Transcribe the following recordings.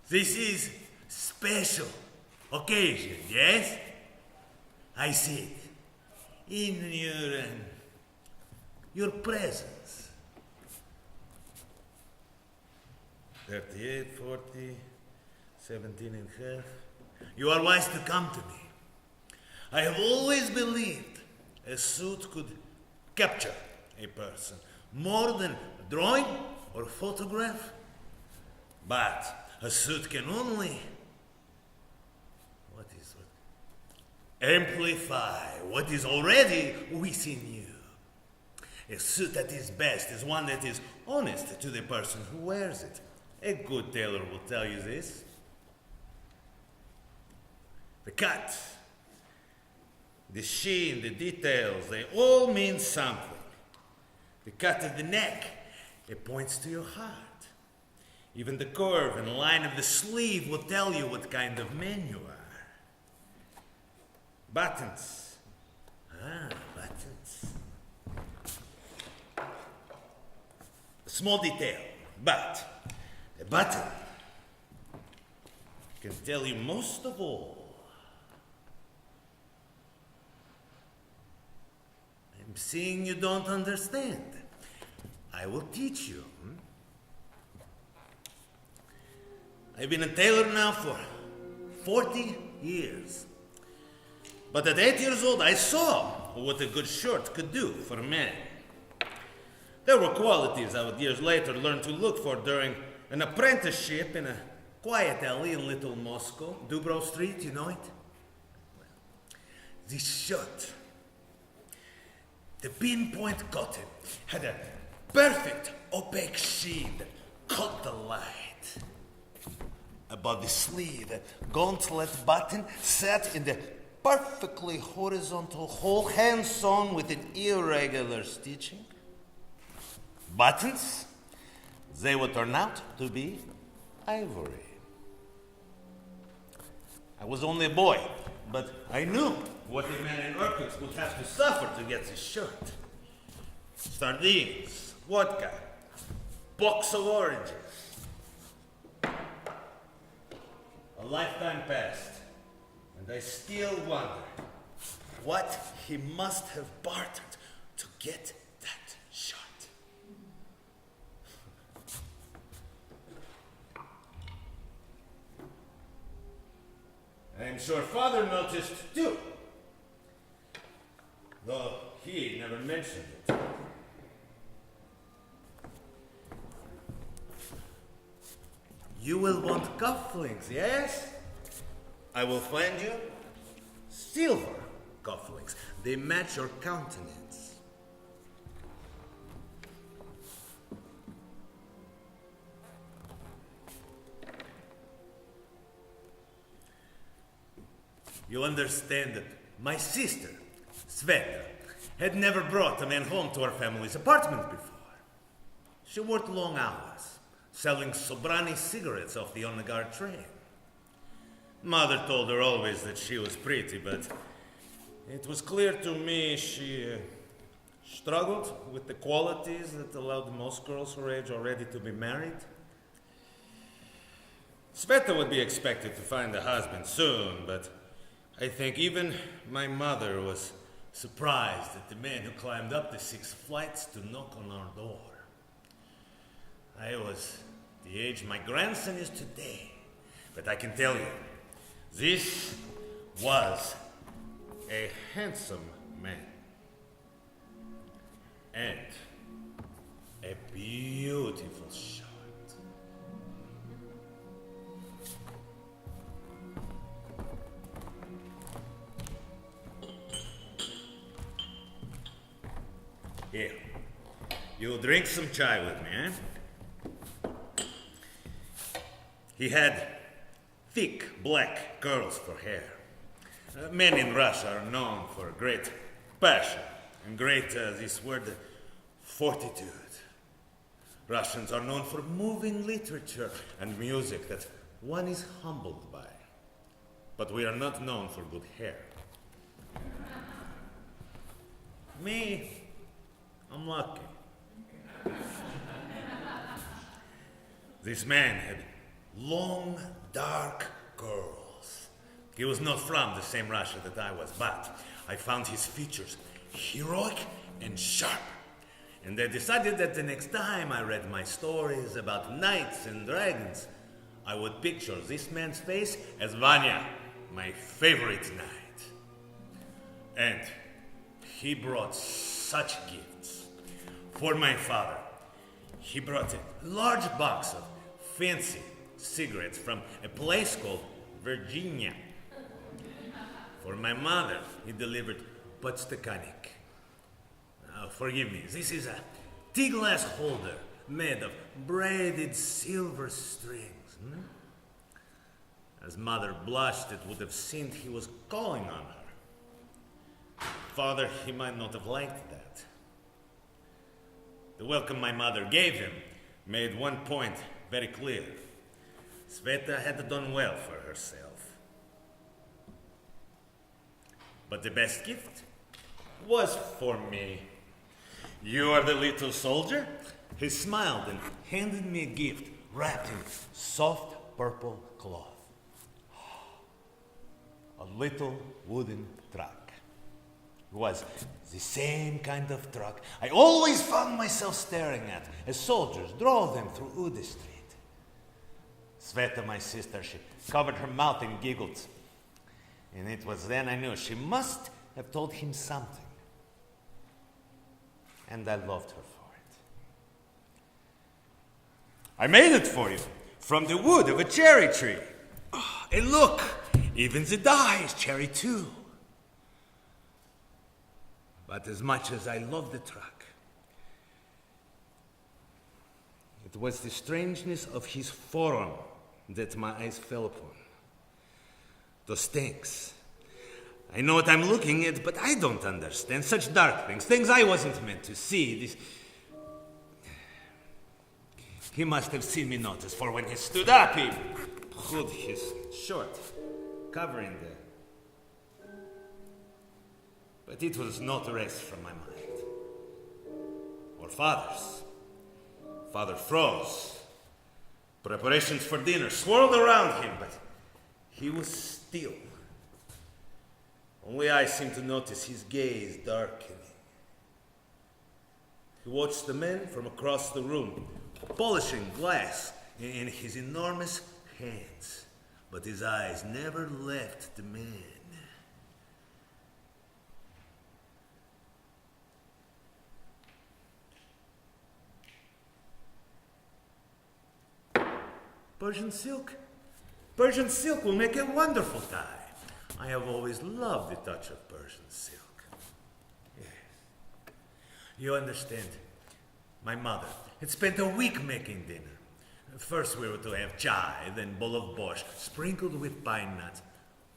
This is special occasion, yes? I see it in your presence. 38, 40, 17 and a half. You are wise to come to me. I have always believed a suit could capture a person more than a drawing or a photograph. But a suit can only amplify what is already within you. A suit that is best is one that is honest to the person who wears it. A good tailor will tell you this. The cut, the sheen, the details, they all mean something. The cut of the neck, it points to your heart. Even the curve and line of the sleeve will tell you what kind of man you are. Buttons. Buttons. A small detail, but a button can tell you most of all. I'm seeing you don't understand. I will teach you. I've been a tailor now for 40 years. But at 8 years old, I saw what a good shirt could do for a man. There were qualities I would years later learn to look for during an apprenticeship in a quiet alley in Little Moscow, Dubrow Street, you know it? This shirt, the pinpoint cotton, had a perfect opaque sheen that caught the light. Above the sleeve, a gauntlet button sat in the perfectly horizontal hole, hand sewn with an irregular stitching. Buttons, they would turn out to be ivory. I was only a boy, but I knew what a man in Irkutsk would have to suffer to get this shirt. Sardines, vodka, box of oranges. A lifetime passed, and I still wonder what he must have bartered to get that shirt. I'm sure Father noticed too, though he never mentioned it. You will want cufflinks, yes? I will find you silver cufflinks. They match your countenance. You understand that my sister, Sveta, had never brought a man home to our family's apartment before. She worked long hours, selling Sobrani cigarettes off the Onagar train. Mother told her always that she was pretty, but it was clear to me she struggled with the qualities that allowed most girls her age already to be married. Sveta would be expected to find a husband soon, but I think even my mother was surprised at the man who climbed up the 6 flights to knock on our door. I was the age my grandson is today, but I can tell you, this was a handsome man. And a beautiful shirt. Here, you'll drink some chai with me, eh? He had thick black curls for hair. Men in Russia are known for great passion and great, this word, fortitude. Russians are known for moving literature and music that one is humbled by. But we are not known for good hair. Me, I'm lucky. This man had long, dark curls. He was not from the same Russia that I was, but I found his features heroic and sharp. And I decided that the next time I read my stories about knights and dragons, I would picture this man's face as Vanya, my favorite knight. And he brought such gifts. For my father, he brought a large box of fancy cigarettes from a place called Virginia. For my mother, he delivered podstakanik. Forgive me, this is a tea glass holder made of braided silver strings. As mother blushed, it would have seemed he was calling on her. Father, he might not have liked that. The welcome my mother gave him made one point very clear. Sveta had done well for herself. But the best gift was for me. You are the little soldier? He smiled and handed me a gift wrapped in soft purple cloth. A little wooden truck. It was the same kind of truck I always found myself staring at as soldiers drove them through Ude Street. Sveta, my sister, she covered her mouth and giggled. And it was then I knew she must have told him something. And I loved her for it. I made it for you from the wood of a cherry tree. Oh, and look, even the dye is cherry too. But as much as I loved the truck, it was the strangeness of his forearm that my eyes fell upon. Those stinks. I know what I'm looking at, but I don't understand such dark things I wasn't meant to see. He must have seen me notice, for when he stood up, he pulled his shirt, covering the... But it was not erased from my mind. Or father's. Father froze. Preparations for dinner swirled around him, but he was still. Only I seemed to notice his gaze darkening. He watched the men from across the room, polishing glass in his enormous hands, but his eyes never left the man. Persian silk? Persian silk will make a wonderful tie. I have always loved the touch of Persian silk. Yes. You understand, my mother had spent a week making dinner. First we were to have chai, then bowl of borscht, sprinkled with pine nuts,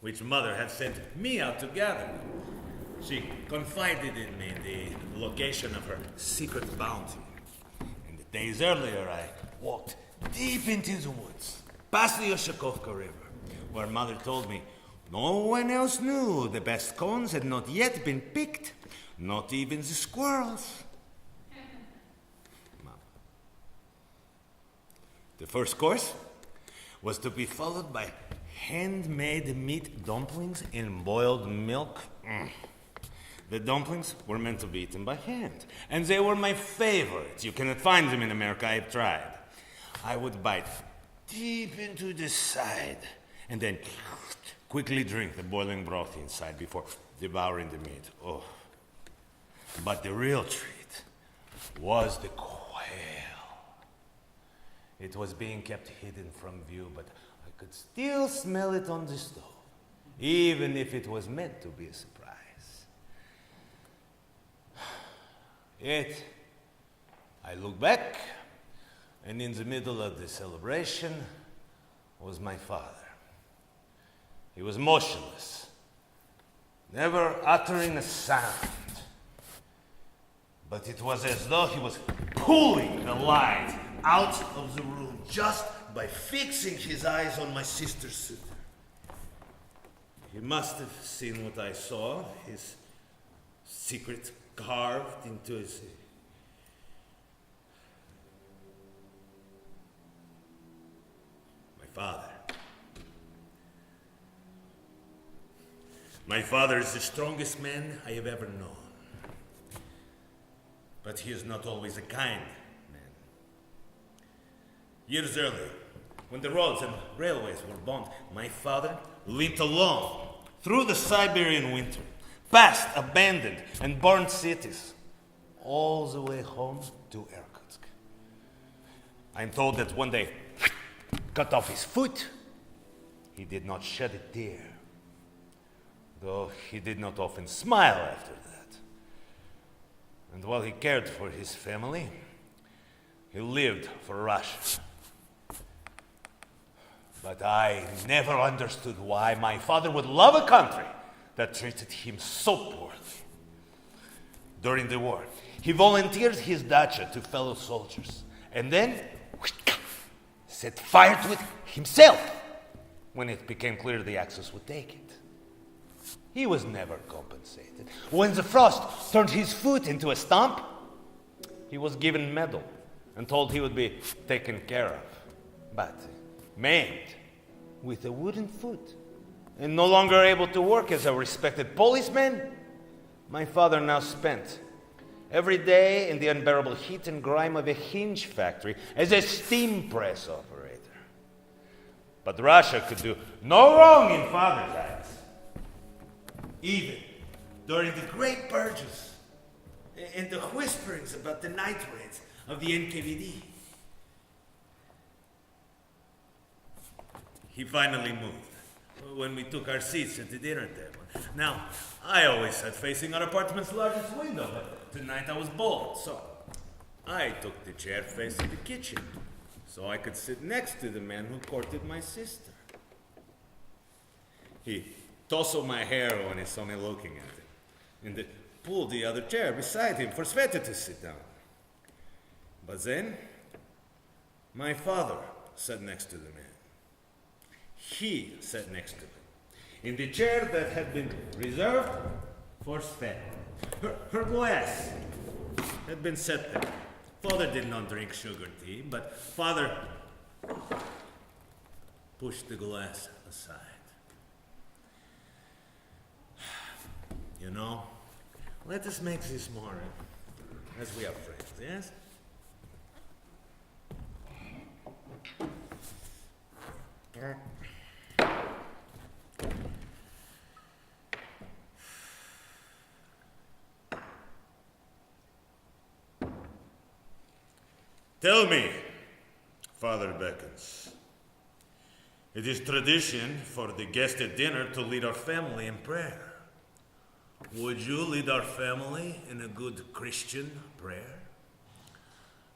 which mother had sent me out to gather. She confided in me the location of her secret bounty. And the days earlier I walked deep into the woods, past the Yoshakovka River, where mother told me no one else knew the best cones had not yet been picked, not even the squirrels. Mom. The first course was to be followed by handmade meat dumplings in boiled milk. The dumplings were meant to be eaten by hand, and they were my favorite. You cannot find them in America, I've tried. I would bite deep into the side, and then quickly drink the boiling broth inside before devouring the meat. Oh. But the real treat was the quail. It was being kept hidden from view, but I could still smell it on the stove, even if it was meant to be a surprise. Yet, I look back, and in the middle of the celebration was my father. He was motionless, never uttering a sound. But it was as though he was pulling the light out of the room just by fixing his eyes on my sister's suit. He must have seen what I saw, his secret carved into his... My My father is the strongest man I have ever known. But he is not always a kind man. Years earlier, when the roads and railways were bombed, my father limped alone through the Siberian winter, past abandoned and burned cities, all the way home to Irkutsk. I'm told that when they cut off his foot, he did not shed a tear, though he did not often smile after that. And while he cared for his family, he lived for Russia. But I never understood why my father would love a country that treated him so poorly. During the war, he volunteered his dacha to fellow soldiers, and then set fire to it himself when it became clear the Axis would take it. He was never compensated. When the frost turned his foot into a stump, he was given a medal and told he would be taken care of. But maimed with a wooden foot and no longer able to work as a respected policeman, my father now spent every day in the unbearable heat and grime of a hinge factory as a steam press operator. But Russia could do no wrong in father's eyes. Even during the great purges and the whisperings about the night raids of the NKVD. He finally moved when we took our seats at the dinner table. Now, I always sat facing our apartment's largest window, but tonight I was bored, so I took the chair facing the kitchen so I could sit next to the man who courted my sister. He tousled my hair when he saw me looking at him, and pulled the other chair beside him for Sveta to sit down. But then, my father sat next to the man. He sat next to him, in the chair that had been reserved for Sveta. Her glass had been set there. Father did not drink sugar tea, but father pushed the glass aside. You know, let us make this more as we are friends, yes? Tell me, Father beckons. It is tradition for the guest at dinner to lead our family in prayer. Would you lead our family in a good Christian prayer?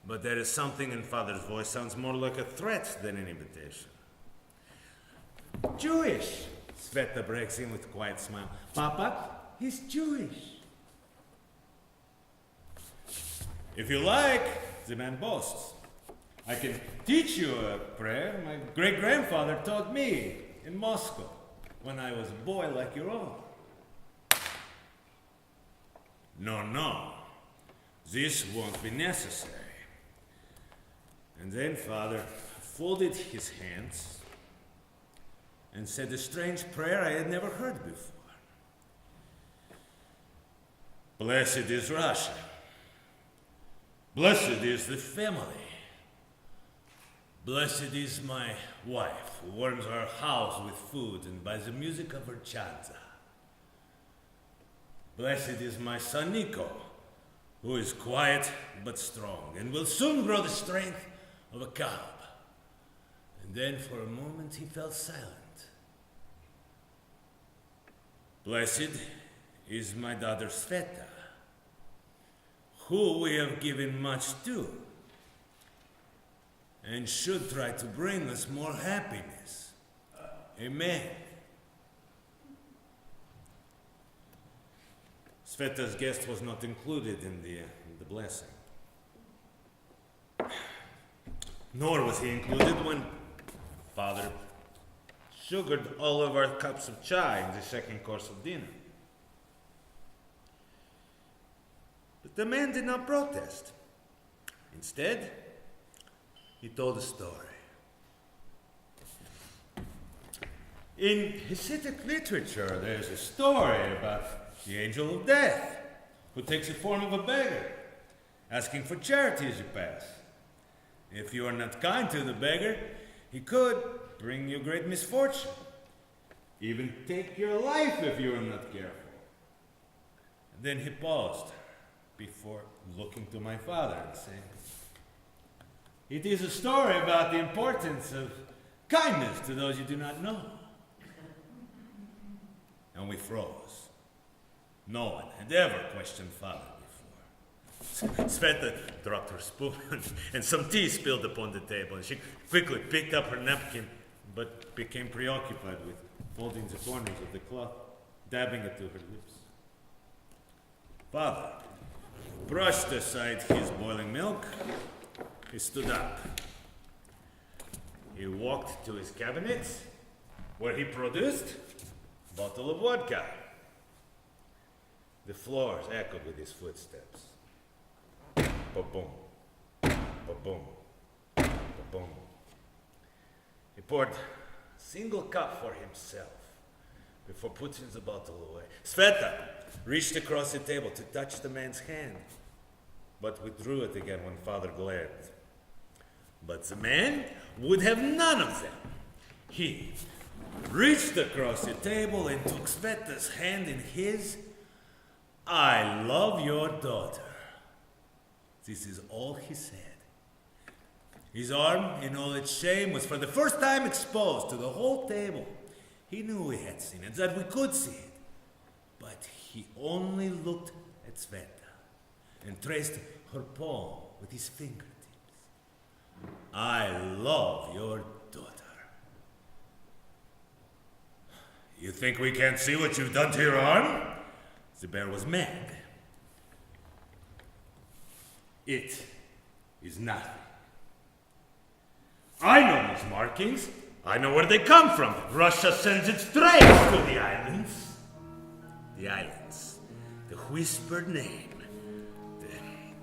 But there is something in Father's voice sounds more like a threat than an invitation. Jewish, Sveta breaks in with a quiet smile. Papa, he's Jewish. If you like, the man boasts, I can teach you a prayer my great-grandfather taught me in Moscow when I was a boy like your own. No, this won't be necessary. And then Father folded his hands and said a strange prayer I had never heard before. Blessed is Russia. Blessed is the family. Blessed is my wife, who warms our house with food and by the music of her chanza. Blessed is my son Nico, who is quiet but strong and will soon grow the strength of a cub. And then for a moment he fell silent. Blessed is my daughter Sveta, who we have given much to, and should try to bring us more happiness. Amen. Sveta's guest was not included in the blessing. Nor was he included when Father sugared all of our cups of chai in the second course of dinner. But the man did not protest. Instead, he told a story. In Hasidic literature, there's a story about the angel of death, who takes the form of a beggar, asking for charity as you pass. If you are not kind to the beggar, he could bring you great misfortune, even take your life if you are not careful. And then he paused before looking to my father and saying, "It is a story about the importance of kindness to those you do not know." And we froze. No one had ever questioned father before. Sveta dropped her spoon and some tea spilled upon the table, and she quickly picked up her napkin but became preoccupied with folding the corners of the cloth, dabbing it to her lips. Father brushed aside his boiling milk. He stood up. He walked to his cabinet, where he produced a bottle of vodka. The floors echoed with his footsteps. Ba-boom, ba-boom, ba-boom. He poured a single cup for himself before putting the bottle away. Sveta reached across the table to touch the man's hand, but withdrew it again when father glared. But the man would have none of them. He reached across the table and took Sveta's hand in his. "I love your daughter." This is all he said. His arm, in all its shame, was for the first time exposed to the whole table. He knew we had seen it, that we could see it. But he only looked at Sveta and traced her palm with his fingertips. "I love your daughter." "You think we can't see what you've done to your arm?" The bear was mad. "It is nothing. I know these markings. I know where they come from. Russia sends its trades to the islands." The islands. The whispered name. The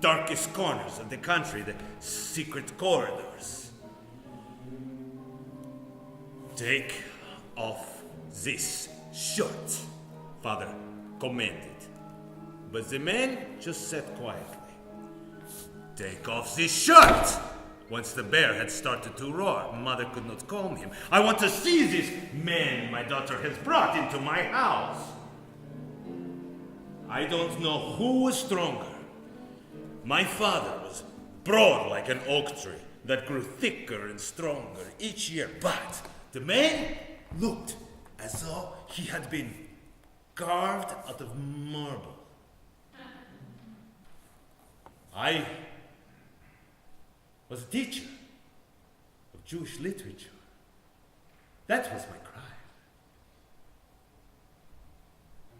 darkest corners of the country. The secret corridors. "Take off this shirt," father commanded. But the man just sat quietly. "Take off this shirt!" Once the bear had started to roar, mother could not calm him. "I want to see this man my daughter has brought into my house." I don't know who was stronger. My father was broad like an oak tree that grew thicker and stronger each year, but the man looked as though he had been carved out of marble. I was a teacher of Jewish literature. That was my cry.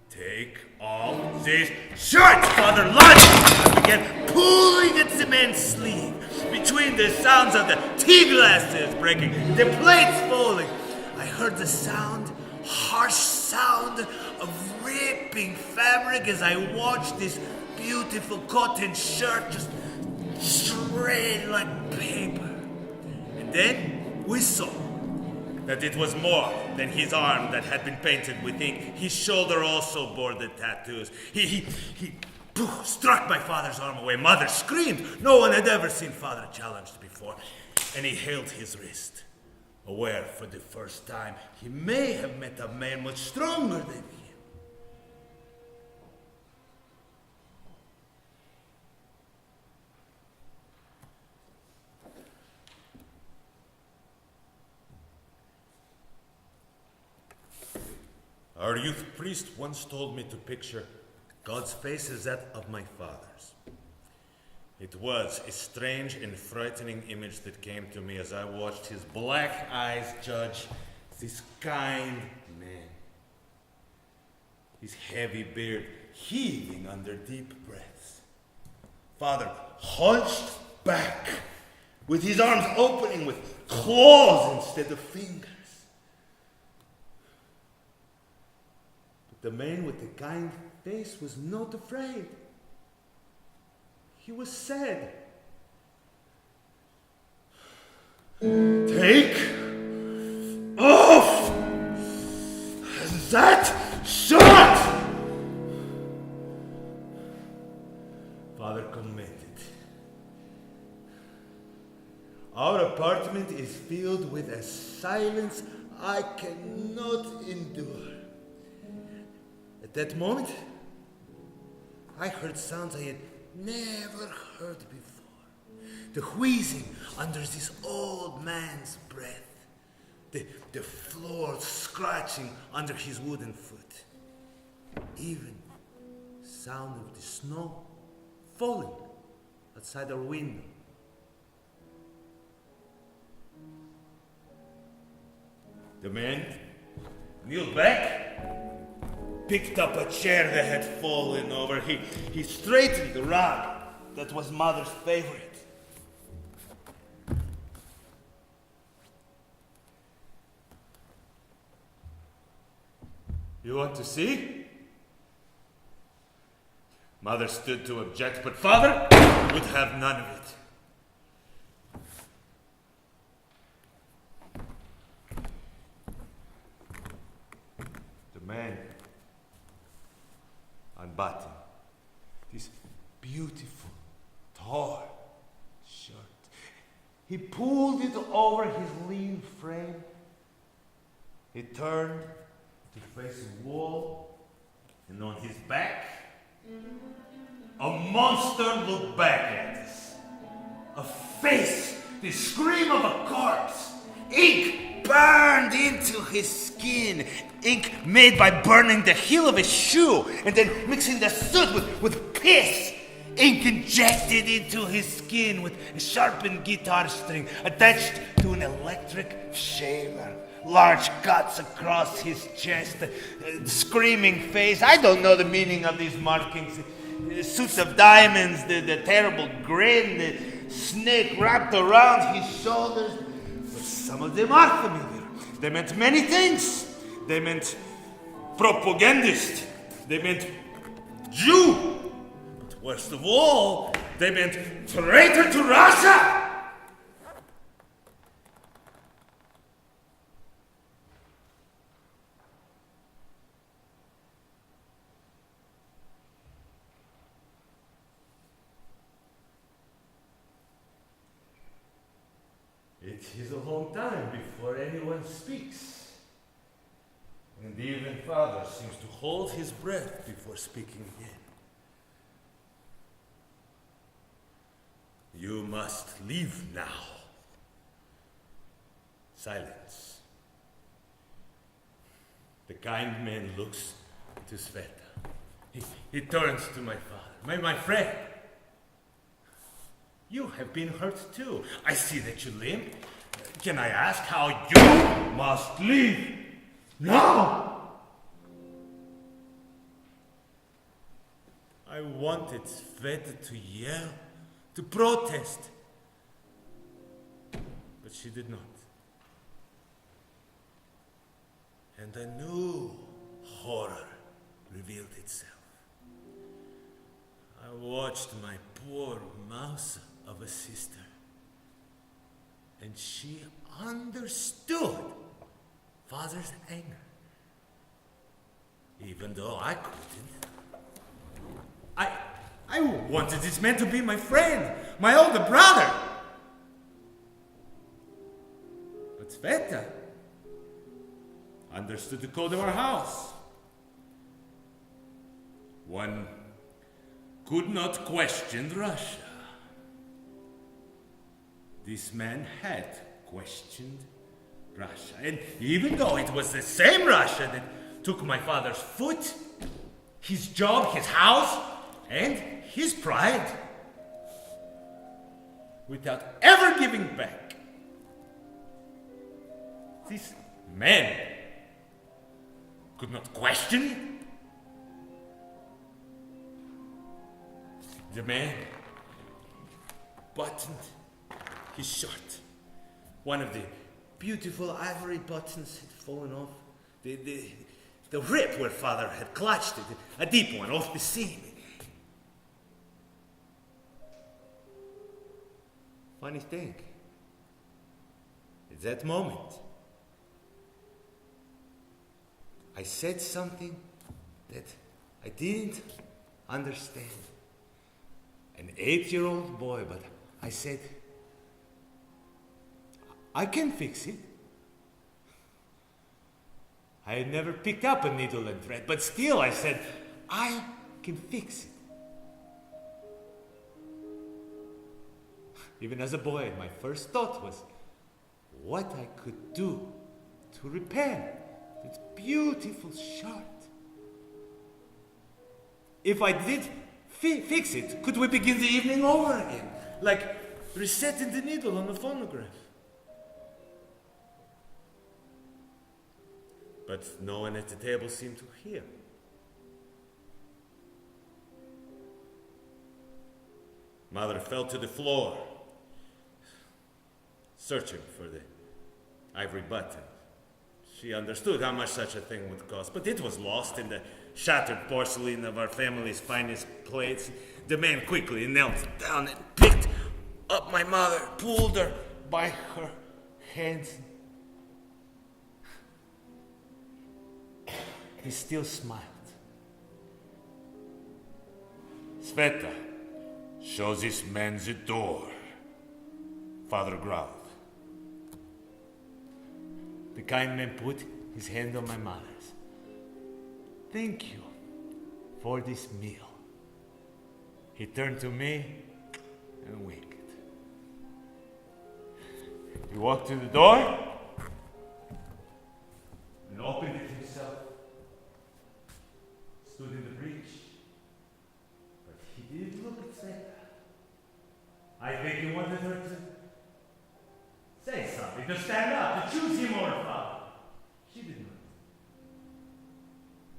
"Take off this shirt!" Father lunged and began pulling at the man's sleeve. Between the sounds of the tea glasses breaking, the plates falling, I heard the sound, harsh sound of ripping fabric as I watched this beautiful cotton shirt just shred like paper. And then we saw that it was more than his arm that had been painted with ink. His shoulder also bore the tattoos. He struck my father's arm away. Mother screamed. No one had ever seen father challenged before. And he held his wrist, aware for the first time he may have met a man much stronger than him. Our youth priest once told me to picture God's face as that of my father's. It was a strange and frightening image that came to me as I watched his black eyes judge this kind man. His heavy beard heaving under deep breaths. Father hunched back, with his arms opening with claws instead of fingers. The man with the kind face was not afraid. He was sad. "Take off that shut! Father commented. Our apartment is filled with a silence I cannot endure. At that moment, I heard sounds I had never heard before. The wheezing under this old man's breath. The floor scratching under his wooden foot. Even sound of the snow falling outside our window. The man kneeled back, picked up a chair that had fallen over. He straightened the rug that was Mother's favorite. You want to see? Mother stood to object, but Father would have none of it. The man unbuttoned this beautiful, tall shirt. He pulled it over his lean frame. He turned to face a wall, and on his back, a monster looked back at us. A face, the scream of a corpse. Ink burned into his skin. Ink made by burning the heel of his shoe and then mixing the soot with piss. Ink injected into his skin with a sharpened guitar string attached to an electric shaver. Large cuts across his chest, screaming face. I don't know the meaning of these markings. Suits of diamonds, the terrible grin, the snake wrapped around his shoulders. But some of them are familiar. They meant many things. They meant propagandist. They meant Jew. But worst of all, they meant traitor to Russia. It is a long time before anyone speaks. And even Father seems to hold his breath before speaking again. You must leave now. Silence. The kind man looks to Sveta. He turns to my father. My friend. You have been hurt too. I see that you limp. Can I ask how you must leave now? I wanted Sveta to yell, to protest, but she did not. And a new horror revealed itself. I watched my poor mouse of a sister, and she understood Father's anger, even though I couldn't. I wanted this man to be my friend, my older brother. But Sveta understood the code of our house. One could not question Russia. This man had questioned Russia. And even though it was the same Russia that took my father's foot, his job, his house, and his pride, without ever giving back, this man could not question it. The man buttoned his shirt. One of the beautiful ivory buttons had fallen off. The rip where Father had clutched it, a deep one off the seam. Funny thing, at that moment, I said something that I didn't understand. An 8-year-old boy, but I said, I can fix it. I had never picked up a needle and thread, but still I said, I can fix it. Even as a boy, my first thought was what I could do to repair this beautiful shirt. If I did fix it, could we begin the evening over again? Like resetting the needle on the phonograph. But no one at the table seemed to hear. Mother fell to the floor, searching for the ivory button. She understood how much such a thing would cost, but it was lost in the shattered porcelain of our family's finest plates. The man quickly knelt down and picked up my mother, pulled her by her hands. He still smiled. Sveta, show this man the door, Father growled. The kind man put his hand on my mother's. Thank you for this meal. He turned to me and winked. He walked to the door and opened it himself. Stood in the breach, but he didn't look at Sveta. I think he wanted her to say something, to stand up, to choose him or her father. She did not.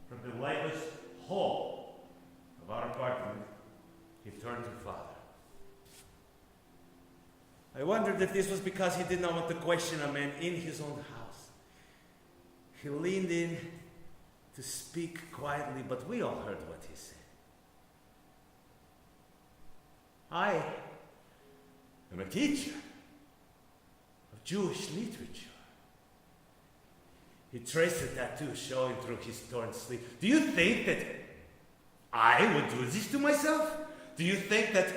From the lightless hall of our apartment, he turned to father. I wondered if this was because he did not want to question a man in his own house. He leaned in to speak quietly, but we all heard what he said. I am a teacher of Jewish literature. He traced a tattoo showing through his torn sleeve. Do you think that I would do this to myself? Do you think that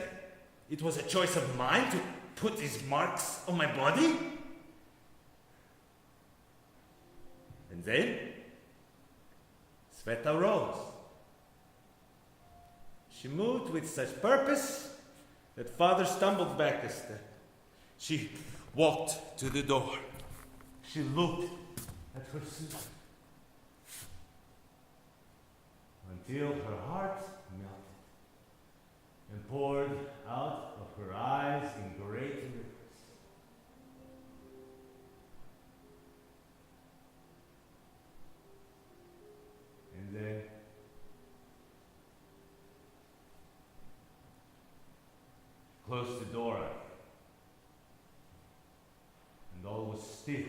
it was a choice of mine to put these marks on my body? And then Sveta rose. She moved with such purpose that father stumbled back a step. She walked to the door. She looked at her sister until her heart melted and poured out of her eyes in great rivers. And then closed the door and all was still.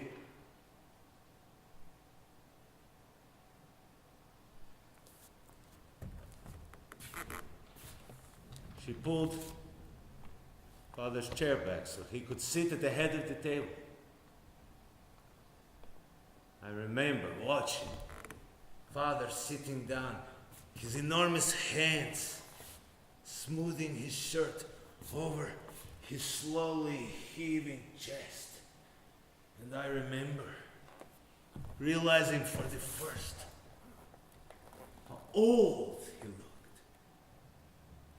She pulled father's chair back so he could sit at the head of the table. I remember watching father sitting down, his enormous hands smoothing his shirt over his slowly heaving chest. And I remember realizing for the first how old he looked,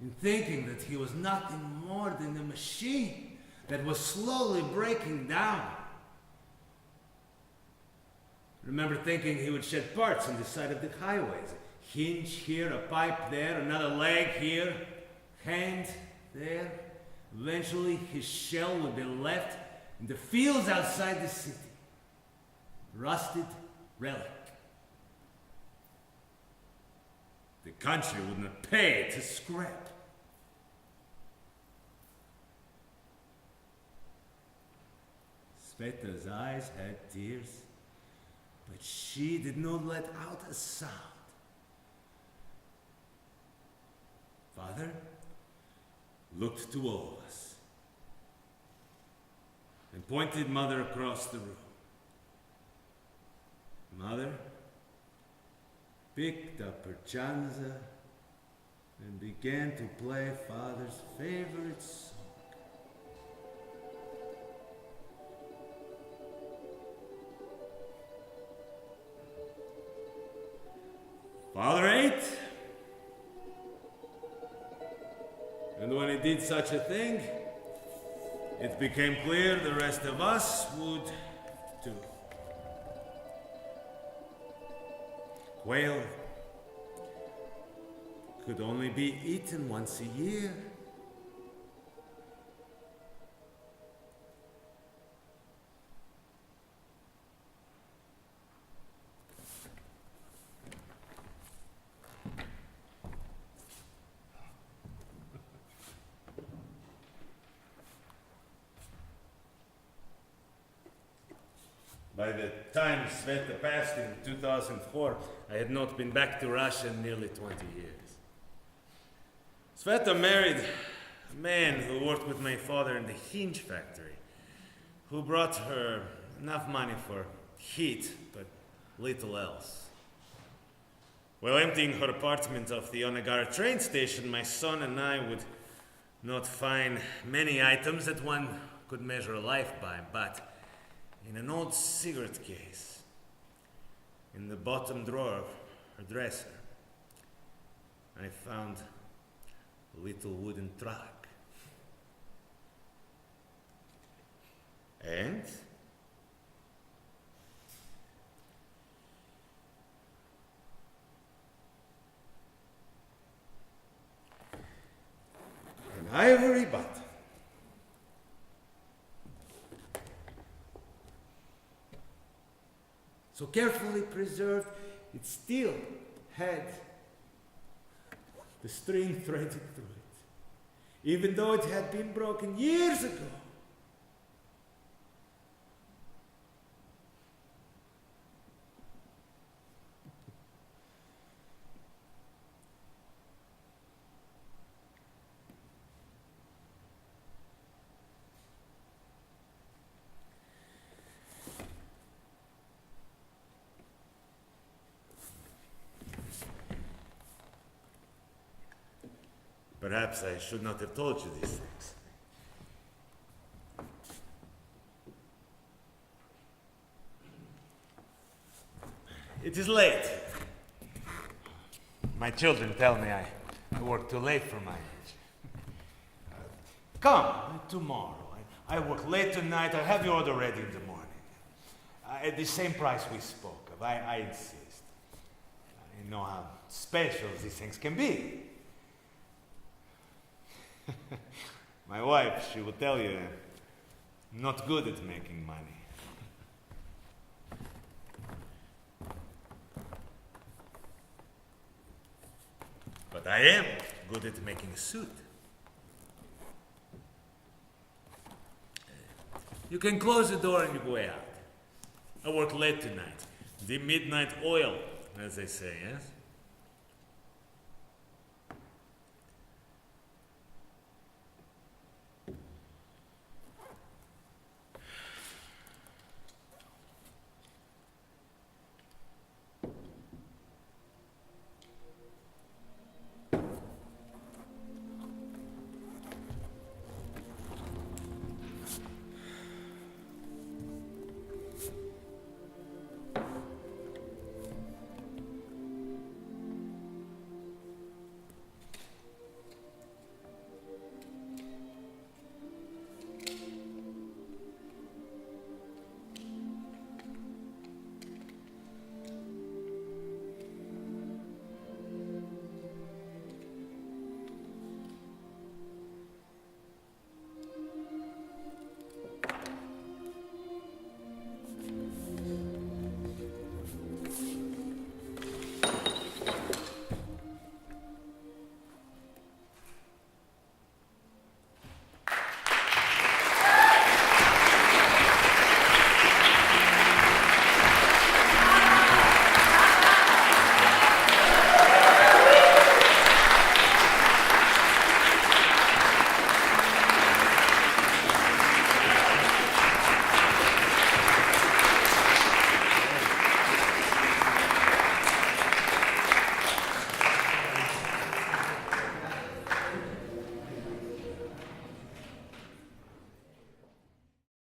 and thinking that he was nothing more than a machine that was slowly breaking down. I remember thinking he would shed parts on the side of the highways. A hinge here, a pipe there, another leg here, hand there. Eventually his shell would be left in the fields outside the city. Rusted relic. The country would not pay to scrap. Sveta's eyes had tears, but she did not let out a sound. Father looked to all of us and pointed mother across the room. Mother, picked up her chanza and began to play Father's favorite song. Father ate, and when he did such a thing, it became clear the rest of us would too. Quail could only be eaten once a year. By the time Sveta passed in 2004, I had not been back to Russia in nearly 20 years. Sveta married a man who worked with my father in the hinge factory, who brought her enough money for heat, but little else. While emptying her apartment off the Onagara train station, my son and I would not find many items that one could measure a life by, but in an old cigarette case, in the bottom drawer of her dresser, I found a little wooden truck. And an ivory button. So carefully preserved, it still had the string threaded through it, even though it had been broken years ago. Perhaps I should not have told you these things. It is late. My children tell me I work too late for my age. Come tomorrow. I work late tonight. I'll have your order ready in the morning. At the same price we spoke of. I insist. I know how special these things can be. My wife, she will tell you, I'm not good at making money. But I am good at making a suit. You can close the door and you go out. I work late tonight. The midnight oil, as they say, yes?